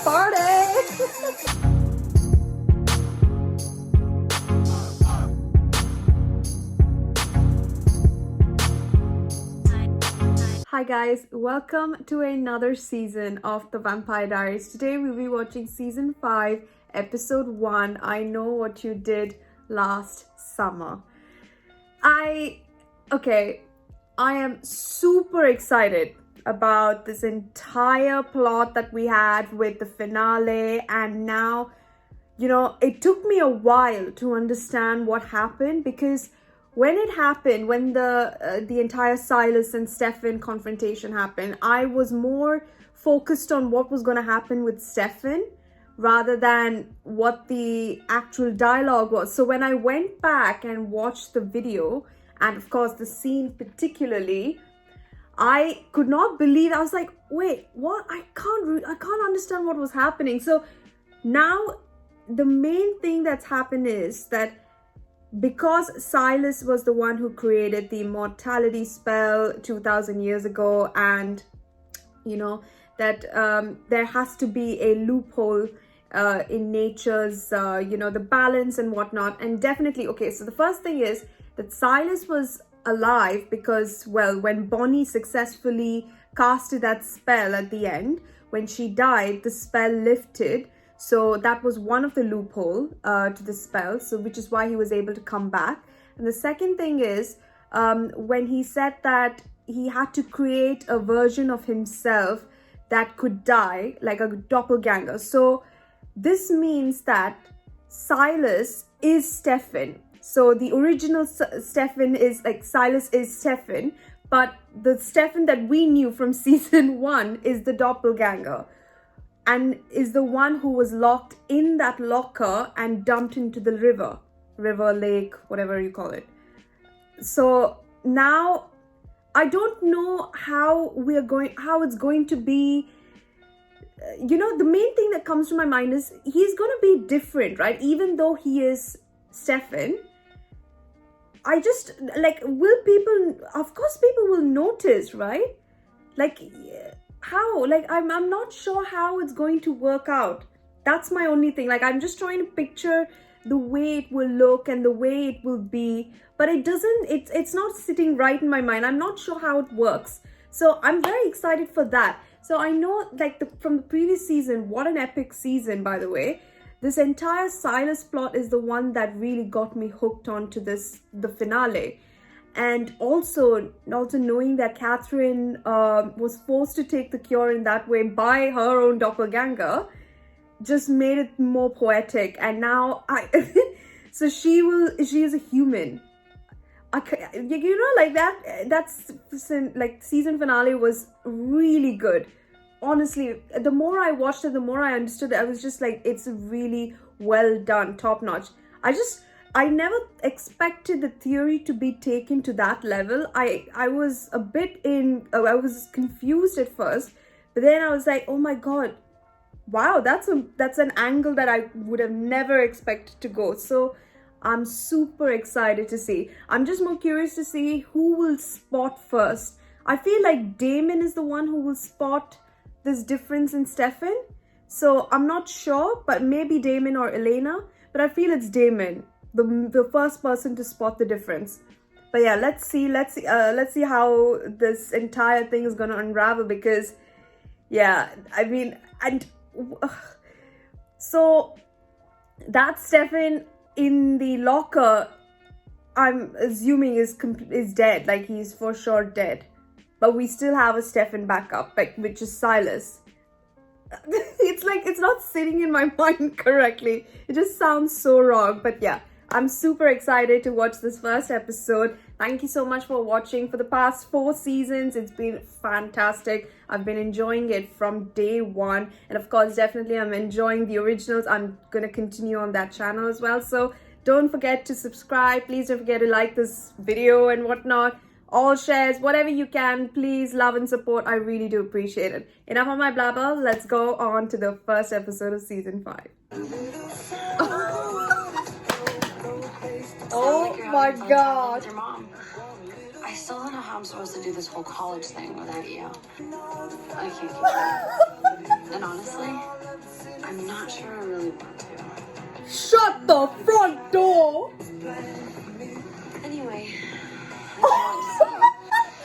party! Hi guys, welcome to another season of the Vampire Diaries. Today we'll be watching season 5, episode 1, I Know What You Did Last Summer. I am super excited about this entire plot that we had with the finale, and now, you know, it took me a while to understand what happened, because when it happened, when the entire Silas and Stefan confrontation happened, I was more focused on what was going to happen with Stefan rather than what the actual dialogue was. So when I went back and watched the video, and of course the scene particularly, I could not believe. I was like, wait, what? I can't understand what was happening. So now the main thing that's happened is that because Silas was the one who created the immortality spell 2000 years ago, and you know that there has to be a loophole in nature's the balance and whatnot. And definitely, okay, so the first thing is that Silas was alive because, well, when Bonnie successfully casted that spell at the end, when she died, the spell lifted. So that was one of the loophole to the spell, so which is why he was able to come back. And the second thing is when he said that he had to create a version of himself that could die, like a doppelganger. So this means that Silas is Stefan. So the original Stefan is like, Silas is Stefan, but the Stefan that we knew from season 1 is the doppelganger, and is the one who was locked in that locker and dumped into the river, lake, whatever you call it. So now I don't know how it's going to be. The main thing that comes to my mind is he's going to be different, right? Even though he is Stefan, I just like, of course people will notice, right? Like, how? Like, I'm not sure how it's going to work out. That's my only thing. Like, I'm just trying to picture the way it will look and the way it will be, but it's not sitting right in my mind. I'm not sure how it works. So I'm very excited for that. So I know, like, from the previous season, what an epic season, by the way. This entire Silas plot is the one that really got me hooked onto the finale. And also knowing that Katherine was forced to take the cure in that way by her own doppelganger just made it more poetic. And now so she is a human. Like that's like, season finale was really good. Honestly, the more I watched it, the more I understood it. I was just like, it's really well done, top notch. I never expected the theory to be taken to that level. I was a bit I was confused at first, but then I was like, oh my god, wow, that's an angle that I would have never expected to go. So I'm super excited to see. I'm just more curious to see who will spot first. I feel like Damon is the one who will spot this difference in Stefan. So I'm not sure, but maybe Damon or Elena, but I feel it's Damon, the first person to spot the difference. But yeah, let's see how this entire thing is going to unravel, because yeah, I mean, and so that Stefan in the locker, I'm assuming is dead, like he's for sure dead, but we still have a Stefan backup, like, which is Silas. It's like, it's not sitting in my mind correctly. It just sounds so wrong. But yeah, I'm super excited to watch this first episode. Thank you so much for watching. For the past 4 seasons, it's been fantastic. I've been enjoying it from day one. And of course, definitely I'm enjoying the originals. I'm going to continue on that channel as well. So don't forget to subscribe. Please don't forget to like this video and whatnot. All shares, whatever you can, please love and support. I really do appreciate it. Enough of my blabber. Let's go on to the first episode of season 5. Oh my god. Your mom. I still don't know how I'm supposed to do this whole college thing without you. I can't keep going. And honestly, I'm not sure I really want to. Shut the front door! Anyway,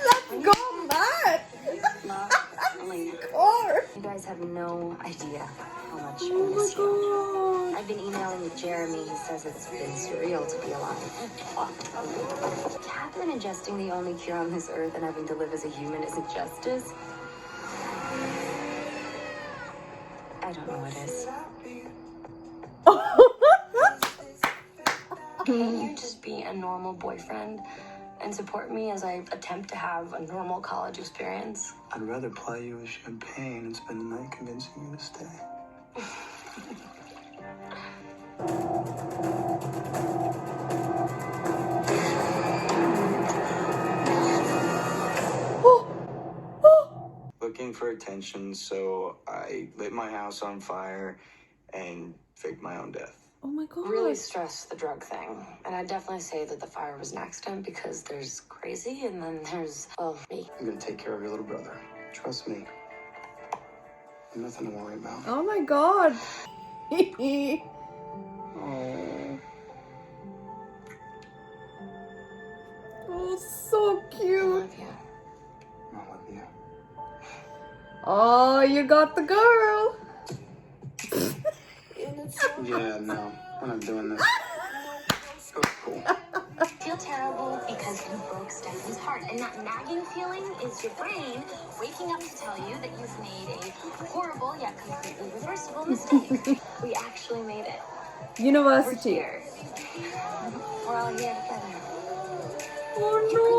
Let's go, Matt! not really. Or... You guys have no idea how much I Oh miss my you. god! I've been emailing with Jeremy. He says it's been surreal to be alive. Katherine ingesting the only cure on this earth and having to live as a human isn't justice. I don't know what is. Can't you just be a normal boyfriend and support me as I attempt to have a normal college experience? I'd rather ply you with champagne and spend the night convincing you to stay. Looking for attention, so I lit my house on fire and faked my own death. Oh my god. Really stress the drug thing. And I'd definitely say that the fire was an accident because there's crazy and then there's, well, me. I'm gonna take care of your little brother. Trust me. Nothing to worry about. Oh my god. Oh. Oh, so I cute. love you. I love you. Oh, you got the girl. Yeah, no, we're not doing this. It was cool. I feel terrible because you broke Stefan's heart, and that nagging feeling is your brain waking up to tell you that you've made a horrible yet completely reversible mistake. We actually made it. We're University. here. We're all here together. Oh no.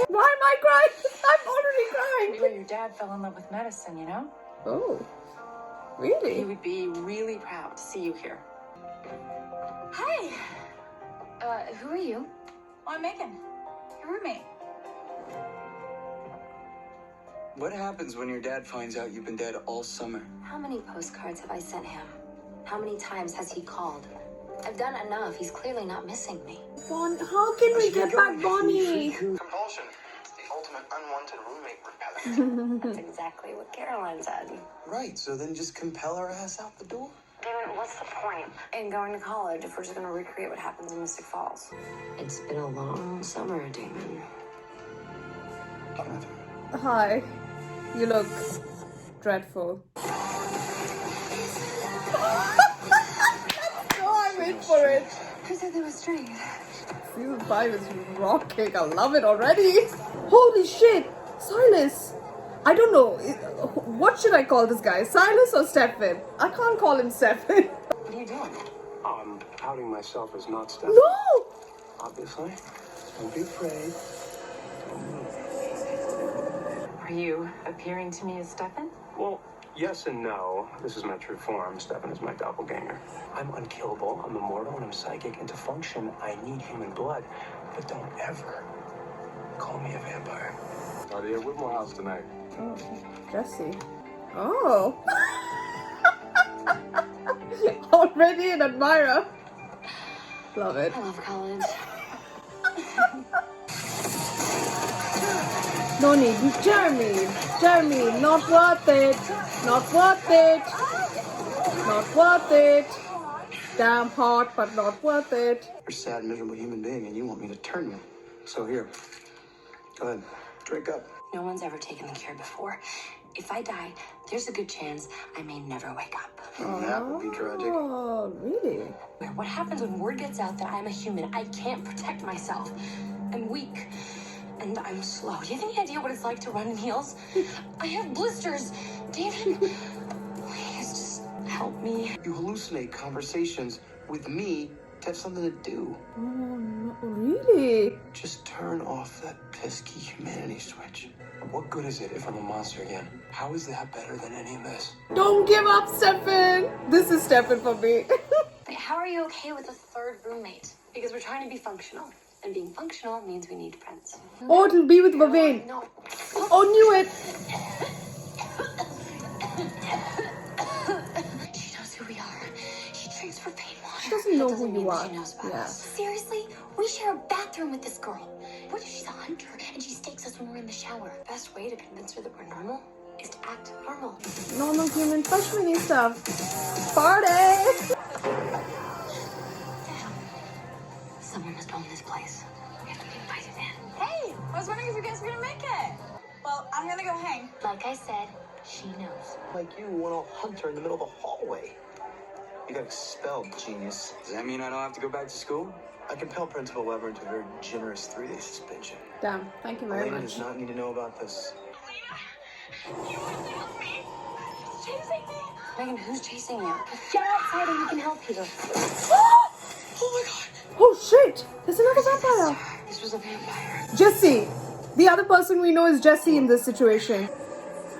Why am I crying? I'm already crying. Where your dad fell in love with medicine, you know? Oh. He Really? would be really proud to see you here. Hi. Who are you? Oh, I'm Megan, your roommate. What happens when your dad finds out you've been dead all summer? How many postcards have I sent him? How many times has he called? I've done enough. He's clearly not missing me. Bon, how can we get back Bonnie? Compulsion. It's the ultimate unwanted roommate repellent. That's exactly what Caroline said. Right, so then just compel her ass out the door. Damon, what's the point in going to college if we're just going to recreate what happens in Mystic Falls? It's been a long summer, Damon. Katherine. Hi. You look dreadful. No, I wait for it. Who said they were straight? Season 5 is rocking. I love it already. Holy shit. Silas. I don't know. What should I call this guy? Silas or Stefan? I can't call him Stefan. What are you doing? I'm outing myself as not Stefan. No! Obviously. Don't be afraid. Don't move. Are you appearing to me as Stefan? Well, yes and no. This is my true form. Stefan is my doppelganger. I'm unkillable, I'm immortal, and I'm psychic. And to function, I need human blood. But don't ever call me a vampire. Nadia, we're at my house tonight. Oh, Jesse. Oh. Already an admirer. Love it. I love college. No need. Jeremy, not worth it. Not worth it. Not worth it. Damn hot, but not worth it. You're a sad, miserable human being, and you want me to turn you. So here, go ahead, drink up. No one's ever taken the cure before. If I die, there's a good chance I may never wake up. That would be tragic. Oh, really? What happens when word gets out that I'm a human? I can't protect myself. I'm weak. And I'm slow. Do you have any idea what it's like to run in heels? I have blisters. David, please just help me. You hallucinate conversations with me to have something to do. Oh, no, really? Just turn off that pesky humanity switch. What good is it if I'm a monster again? How is that better than any of this? Don't give up, Stefan. This is Stefan for me. Wait, how are you okay with a third roommate? Because we're trying to be functional. And being functional means we need friends. Oh, it'll be with Vavain. No. Oh, knew it. She knows who we are. She drinks for pain water. She doesn't know who Doesn't mean you are. she knows about Yeah. us. Seriously? We share a bathroom with this girl. What if she's a hunter and she stakes us when we're in the shower? The best way to convince her that we're normal is to act normal. Normal human freshman stuff. Party! Someone must own this place. We have to be invited in. Hey, I was wondering if you guys were gonna make it. Well, I'm gonna go hang. Like I said, she knows. Like you want to hunt her in the middle of the hallway. You got expelled, genius. Does that mean I don't have to go back to school? I compel Principal Weber into a very generous 3-day suspension. Damn, thank you very Elena much. does not need to know about this. Megan, who's chasing you? Get outside and we can help you. Oh shit! There's another vampire! This was a vampire. Jesse! The other person we know is Jesse in this situation.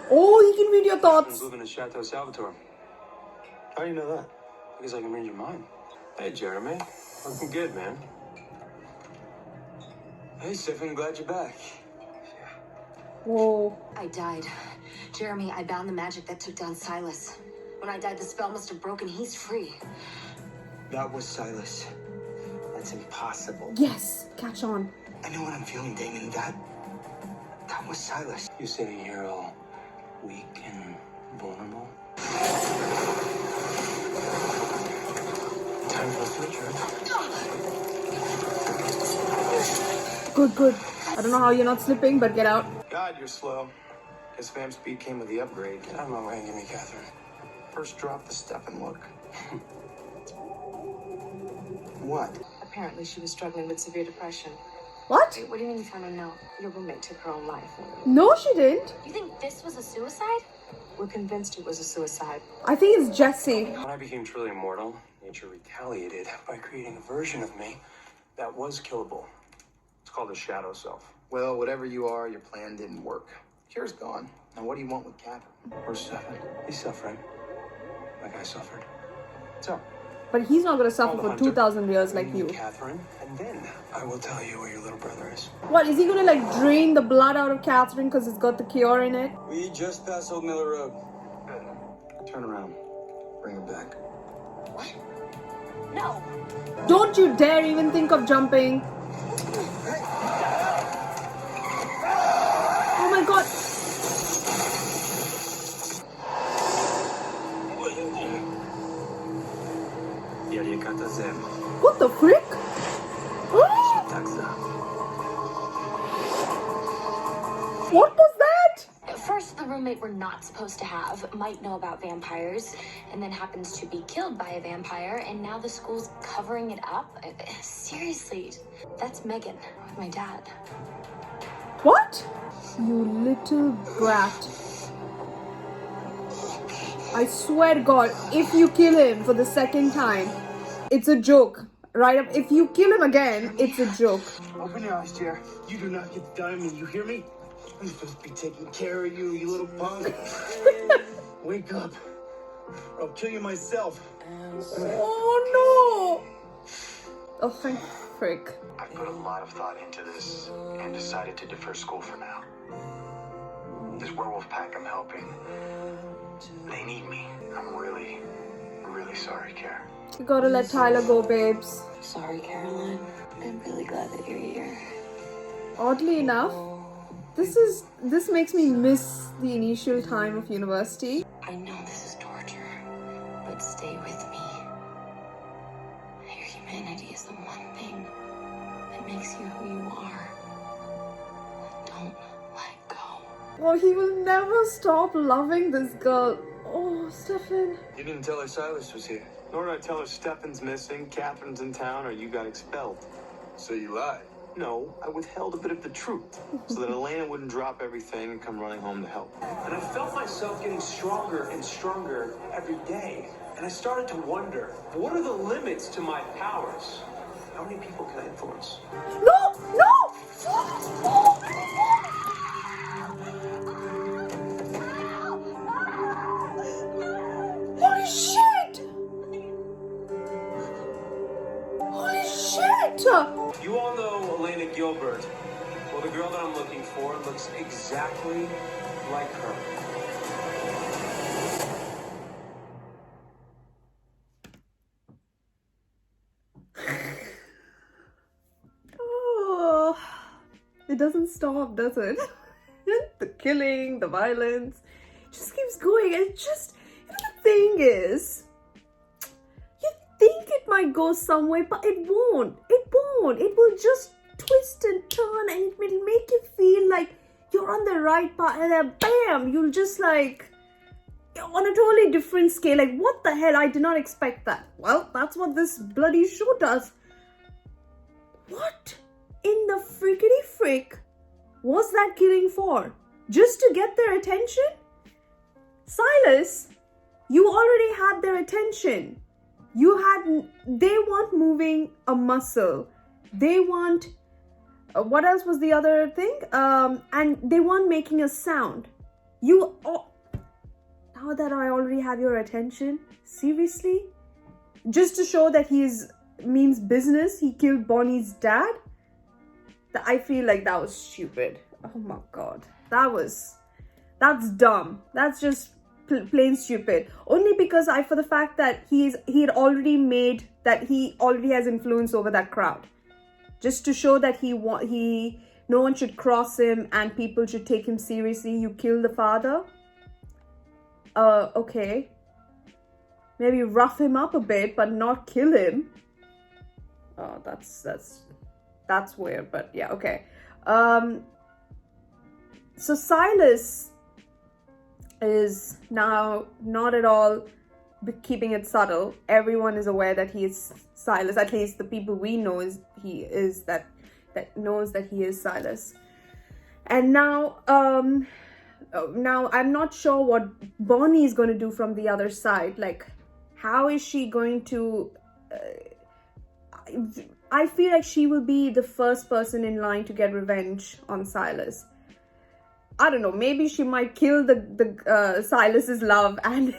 Oh, he can read your I thoughts. live in Chateau Salvatore. How do you know that? Because I can read your mind. Hey, Jeremy. Looking good, man. Hey, Stefan, glad you're back. Whoa. I died. Jeremy, I bound the magic that took down Silas. When I died, the spell must have broken. He's free. That was Silas. That's impossible. Yes, catch on. I know what I'm feeling, Damon. That was Silas. You sitting here all weak and vulnerable? Time for a flip trip. Good, good. I don't know how you're not slipping, but get out. God, you're slow. Guess fam speed came with the upgrade. Get out of my way and give me Katherine. First drop the stuff and look. What? Apparently, she was struggling with severe depression. What? What do you mean you found her note? Your roommate took her own life. No, she didn't. You think this was a suicide? We're convinced it was a suicide. I think it's Jesse. When I became truly immortal, nature retaliated by creating a version of me that was killable. It's called a shadow self. Well, whatever you are, your plan didn't work. Cure's gone. Now what do you want with Katherine? Where's Stefan? He's suffering. Like I suffered. So, But he's not gonna suffer Call the for hunter. 2,000 years like bring you. me Katherine, and then I will tell you where your little brother is. What, is he gonna like drain the blood out of Katherine because it's got the cure in it? We just passed Old Miller Road. Turn around. Bring her back. What? No. Don't you dare even think of jumping. Oh my god. What the frick? What was that? At first, the roommate we're not supposed to have might know about vampires and then happens to be killed by a vampire, and now the school's covering it up? Seriously, that's Megan with my dad. What? You little brat. I swear to God, if you kill him for the second time, it's a joke. Right up. If you kill him again, it's a joke. Open your eyes, Jer. You do not get the diamond, you hear me? I'm supposed to be taking care of you, you little punk. Wake up. Or I'll kill you myself. Oh no! Oh, thank frick. I've put a lot of thought into this and decided to defer school for now. This werewolf pack I'm helping, they need me. I'm really, really sorry, Kara. You gotta let Tyler go, babes. Sorry, Caroline. I'm really glad that you're here. Oddly enough, this makes me miss the initial time of university. I know this is torture, but stay with me. Your humanity is the one thing that makes you who you are. Don't let go. Oh, he will never stop loving this girl. Oh, Stefan. You didn't tell her Silas was here. Nor did I tell her Stefan's missing, Katherine's in town, or you got expelled. So you lied. No, I withheld a bit of the truth so that Elena wouldn't drop everything and come running home to help. And I felt myself getting stronger and stronger every day. And I started to wonder, what are the limits to my powers? How many people can I influence? No! No! Holy shit! Holy shit! You all know Elena Gilbert. Well, the girl that I'm looking for looks exactly like her. Oh, it doesn't stop, does it? The killing, the violence. just keeps going. And it's just, the thing is, you think it might go somewhere, but it won't. It won't. It will just twist and turn, and it will make you feel like you're on the right path, and then bam, you'll just like, on a totally different scale, like, what the hell, I did not expect that. Well, that's what this bloody show does. What in the frickety frick was that killing for? Just to get their attention? Silas, you already had their attention. They want moving a muscle. They want, what else was the other thing? And they want making a sound. Now that I already have your attention, seriously? Just to show that means business, he killed Bonnie's dad? I feel like that was stupid. Oh my god. That's dumb. That's just plain stupid. Only because for the fact that he had already made that he already has influence over that crowd. Just to show that no one should cross him and people should take him seriously. You kill the father? Okay. Maybe rough him up a bit, but not kill him. Oh, that's weird, but yeah, okay. So Silas is now not at all keeping it subtle. Everyone is aware that he is Silas. At least the people we know that knows that he is Silas. And now I'm not sure what Bonnie is going to do from the other side. Like, how is she going to... I feel like she will be the first person in line to get revenge on Silas. I don't know, maybe she might kill the Silas's love and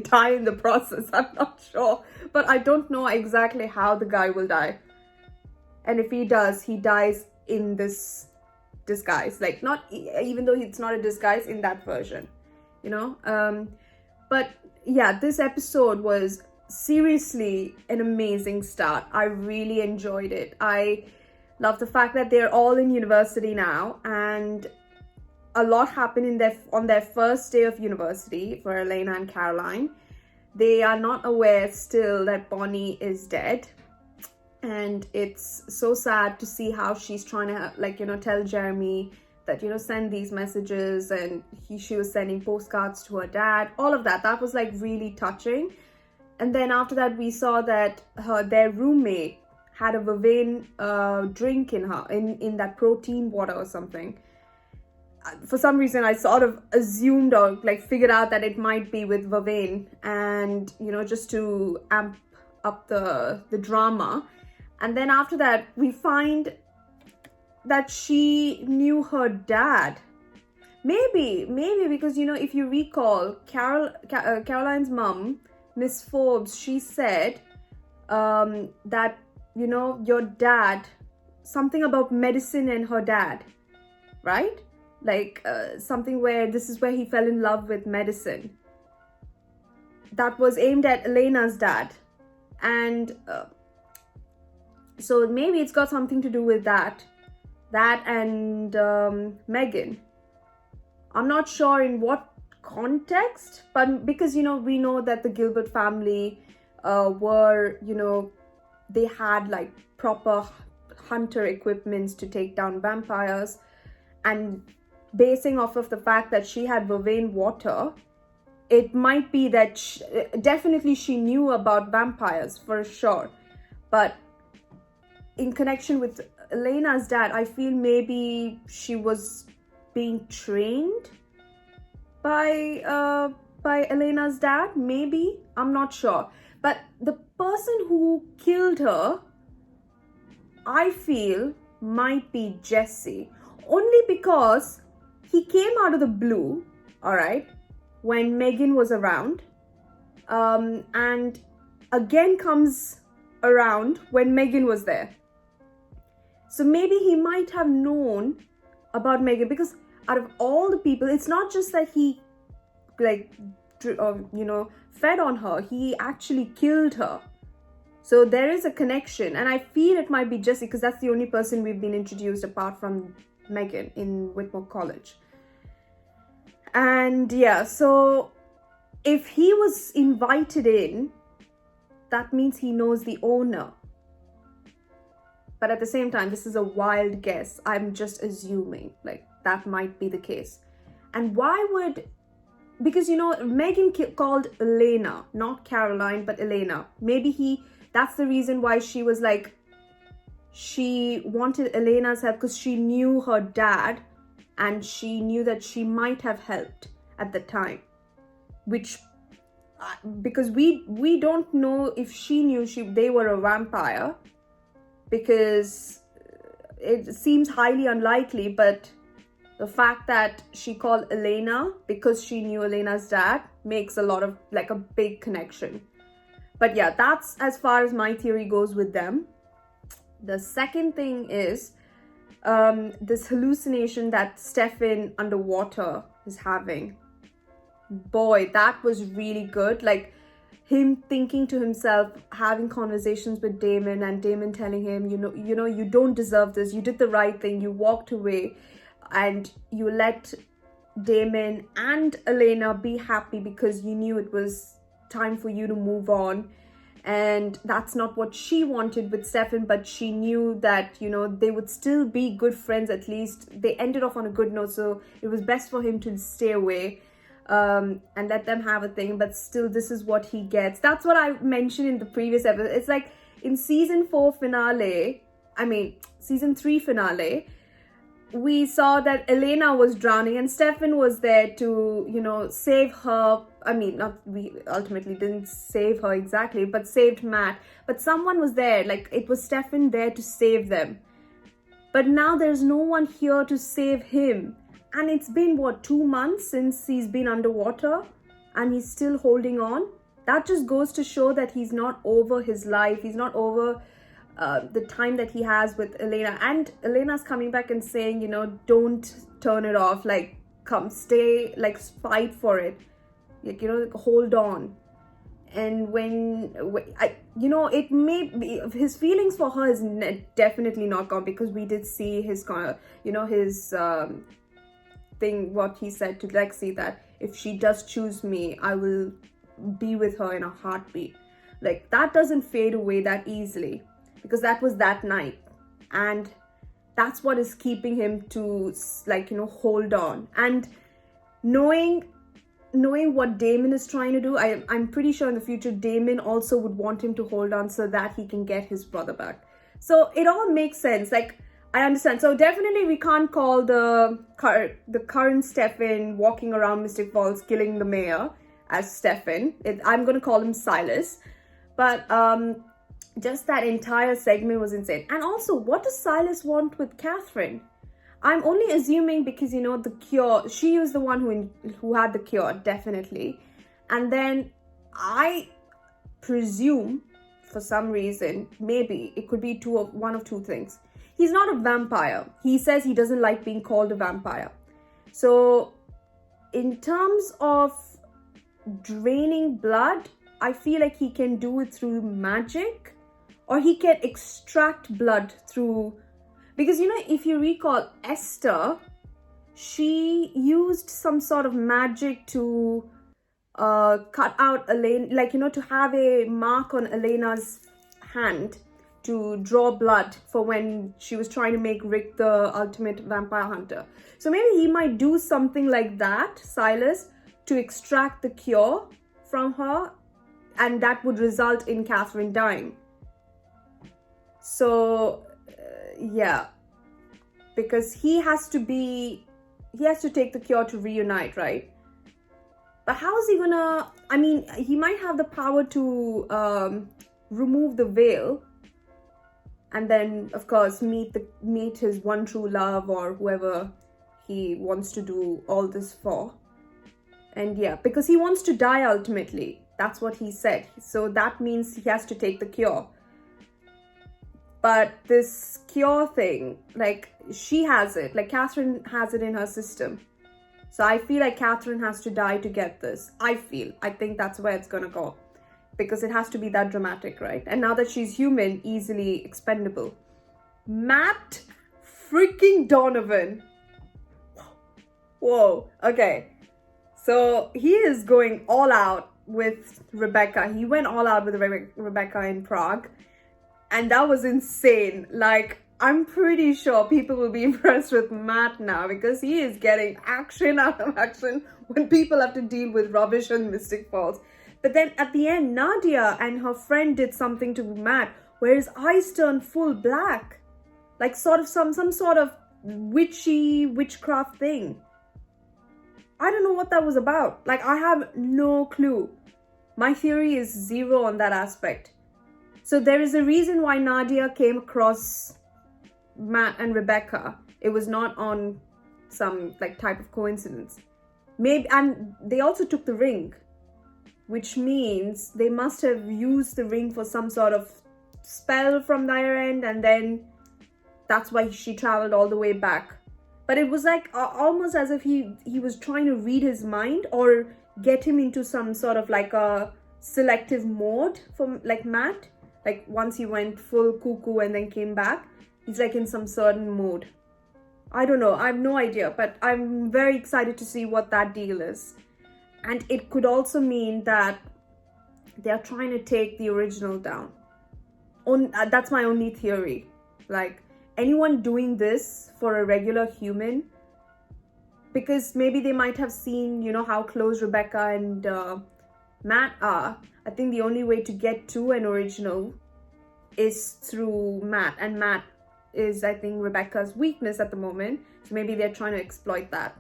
die in the process. I'm not sure. But I don't know exactly how the guy will die. And if he does, he dies in this disguise. Like, not even though it's not a disguise in that version, you know. But yeah, this episode was seriously an amazing start. I really enjoyed it. I love the fact that they're all in university now, and a lot happened on their first day of university for Elena and Caroline. They are not aware still that Bonnie is dead. And it's so sad to see how she's trying to, like, you know, tell Jeremy that, you know, send these messages, and she was sending postcards to her dad. All of that. That was like really touching. And then after that, we saw that their roommate had a Vervain drink in that protein water or something. For some reason, I sort of assumed or like figured out that it might be with Vervain, and, you know, just to amp up the drama. And then after that, we find that she knew her dad. Maybe because, you know, if you recall, Caroline's mom, Miss Forbes, she said that, you know, your dad, something about medicine and her dad, right? Like something where this is where he fell in love with medicine. That was aimed at Elena's dad. And so maybe it's got something to do with that and Megan. I'm not sure in what context, but because, you know, we know that the Gilbert family were, you know, they had like proper hunter equipments to take down vampires, and basing off of the fact that she had Vervain water, it might be that definitely she knew about vampires for sure. But in connection with Elena's dad, I feel maybe she was being trained by Elena's dad, maybe. I'm not sure. But the person who killed her, I feel, might be Jesse. Only because he came out of the blue, all right, when Megan was around, and again comes around when Megan was there. So maybe he might have known about Megan, because out of all the people, it's not just that he, like, you know, fed on her. He actually killed her. So there is a connection, and I feel it might be Jesse, because that's the only person we've been introduced apart from Megan in Whitmore College. And yeah, so if he was invited in, that means he knows the owner. But at the same time, this is a wild guess. I'm just assuming like that might be the case. And why would, because Megan called Elena, not Caroline, but Elena. Maybe that's the reason why she was like, she wanted Elena's help because she knew her dad and she knew that she might have helped at the time, which because we don't know if she knew they were a vampire, because it seems highly unlikely. But the fact that she called Elena because she knew Elena's dad makes a lot of like a big connection. But yeah, that's as far as my theory goes with them. The second thing is this hallucination that Stefan underwater is having. Boy, that was really good. Like him thinking to himself, having conversations with Damon, and Damon telling him, you don't deserve this. You did the right thing. You walked away and you let Damon and Elena be happy because you knew it was time for you to move on. And that's not what she wanted with Stefan, but she knew that, they would still be good friends. At least they ended off on a good note. So it was best for him to stay away and let them have a thing. But still, this is what he gets. That's what I mentioned in the previous episode. It's like in season 3 finale, we saw that Elena was drowning and Stefan was there to, save her. We ultimately didn't save her exactly, but saved Matt. But someone was there, like it was Stefan there to save them. But now there's no one here to save him. And it's been, 2 months since he's been underwater and he's still holding on. That just goes to show that he's not over his life. He's not over the time that he has with Elena. And Elena's coming back and saying, don't turn it off. Like, come, stay, like, fight for it. Like, hold on. And it may be, his feelings for her is definitely not gone, because we did see his, his thing, what he said to Lexi, that if she does choose me, I will be with her in a heartbeat. Like, that doesn't fade away that easily, because that was that night. And that's what is keeping him to, like, hold on. And knowing what Damon is trying to do, I'm pretty sure in the future Damon also would want him to hold on so that he can get his brother back. So it all makes sense. Like, I understand. So definitely we can't call the current Stefan walking around Mystic Falls killing the mayor as Stefan. I'm going to call him Silas. But just that entire segment was insane. And also, what does Silas want with Katherine? I'm only assuming because, the cure, she was the one who had the cure, definitely. And then I presume, for some reason, maybe it could be one of two things. He's not a vampire. He says he doesn't like being called a vampire. So in terms of draining blood, I feel like he can do it through magic, or he can extract blood through, because if you recall Esther, she used some sort of magic to cut out Elena, like to have a mark on Elena's hand to draw blood for when she was trying to make Rick the ultimate vampire hunter. So maybe he might do something like that, Silas, to extract the cure from her, and that would result in Katherine dying. So yeah, because he has to take the cure to reunite, right? But how is he gonna, he might have the power to remove the veil and then of course meet his one true love, or whoever he wants to do all this for. And yeah, because he wants to die ultimately, that's what he said. So that means he has to take the cure. But this cure thing, like, she has it, like Katherine has it in her system. So I feel like Katherine has to die to get this. I think that's where it's gonna go, because it has to be that dramatic, right? And now that she's human, easily expendable. Matt freaking Donovan. Whoa, okay. So he is going all out with Rebecca. He went all out with Rebecca in Prague. And that was insane. Like, I'm pretty sure people will be impressed with Matt now because he is getting action out of action when people have to deal with rubbish and Mystic Falls. But then at the end, Nadia and her friend did something to Matt where his eyes turned full black. Like sort of some sort of witchcraft thing. I don't know what that was about. Like, I have no clue. My theory is zero on that aspect. So there is a reason why Nadia came across Matt and Rebecca. It was not on some like type of coincidence. Maybe, and they also took the ring, which means they must have used the ring for some sort of spell from their end, and then that's why she traveled all the way back. But it was like almost as if he was trying to read his mind or get him into some sort of like a selective mode for like Matt. Like once he went full cuckoo and then came back, he's like in some certain mode. I don't know. I have no idea, but I'm very excited to see what that deal is. And it could also mean that they're trying to take the original down. That's my only theory. Like, anyone doing this for a regular human, because maybe they might have seen, you know, how close Rebecca and Matt are. I think the only way to get to an original is through Matt, and Matt is, I think, Rebecca's weakness at the moment. So maybe they're trying to exploit that.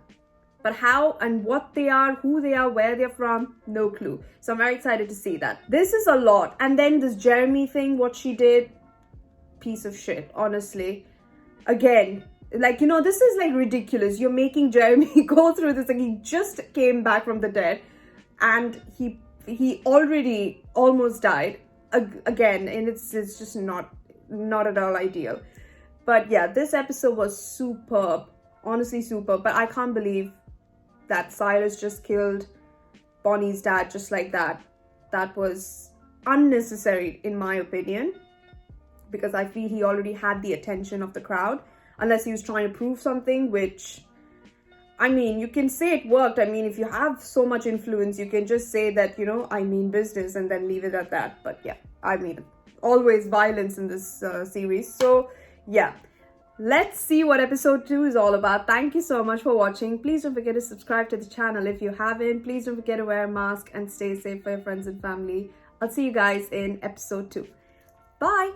But how and what they are, who they are, where they're from, no clue. So I'm very excited to see that. This is a lot. And then this Jeremy thing, what she did, piece of shit, honestly. Again, like, you know, this is like ridiculous. You're making Jeremy go through this. Like, he just came back from the dead and he already almost died again, and it's just not at all ideal. But yeah, this episode was superb, honestly superb. But I can't believe that Silas just killed Bonnie's dad just like that. That was unnecessary in my opinion, because I feel he already had the attention of the crowd, unless he was trying to prove something, which, I mean, you can say it worked. I mean, if you have so much influence, you can just say that, you know, I mean business, and then leave it at that. But yeah, I mean, always violence in this series. So yeah, let's see what episode 2 is all about. Thank you so much for watching. Please don't forget to subscribe to the channel if you haven't. Please don't forget to wear a mask and stay safe for your friends and family. I'll see you guys in episode 2. Bye.